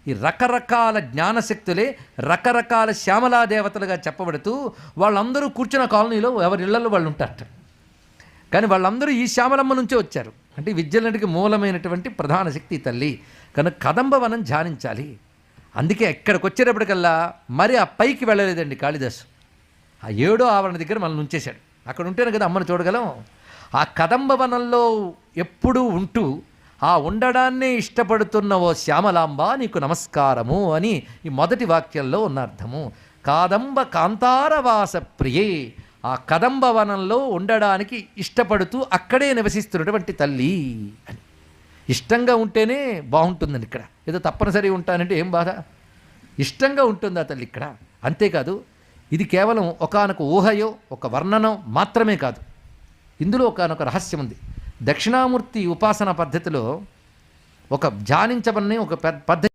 ఈ రకరకాల జ్ఞానశక్తులే రకరకాల శ్యామలాదేవతలుగా చెప్పబడుతూ వాళ్ళందరూ కూర్చున్న కాలనీలో ఎవరి ఇళ్లలో వాళ్ళు ఉంటారట. కానీ వాళ్ళందరూ ఈ శ్యామలమ్మ నుంచే వచ్చారు. అంటే విద్యలన్నిటికీ మూలమైనటువంటి ప్రధాన శక్తి తల్లి కనుక కదంబవనం ధ్యానించాలి. అందుకే ఎక్కడికి వచ్చేటప్పటికల్లా మరి ఆ పైకి వెళ్ళలేదండి కాళిదాసు. ఆ 7వ ఆవరణ దగ్గర మనల్ని ఉంచేశాడు. అక్కడ ఉంటేనే కదా అమ్మను చూడగలం. ఆ కదంబవనంలో ఎప్పుడూ ఉంటూ ఆ ఉండడాన్నే ఇష్టపడుతున్న ఓ శ్యామలాంబ నీకు నమస్కారము అని ఈ మొదటి వాక్యంలో ఉన్న అర్థము. కాదంబ కాంతారవాస ప్రియే, ఆ కదంబవనంలో ఉండడానికి ఇష్టపడుతూ అక్కడే నివసిస్తున్నటువంటి తల్లి అని. ఇష్టంగా ఉంటేనే బాగుంటుందండి. ఇక్కడ ఏదో తప్పనిసరి ఉంటానంటే ఏం బాధ, ఇష్టంగా ఉంటుంది ఆ తల్లి ఇక్కడ. అంతేకాదు ఇది కేవలం ఒకానొక ఊహయో ఒక వర్ణనం మాత్రమే కాదు, ఇందులో ఒకానొక రహస్యం ఉంది. దక్షిణామూర్తి ఉపాసన పద్ధతిలో ఒక ధ్యానించబడిన ఒక పద్ధతి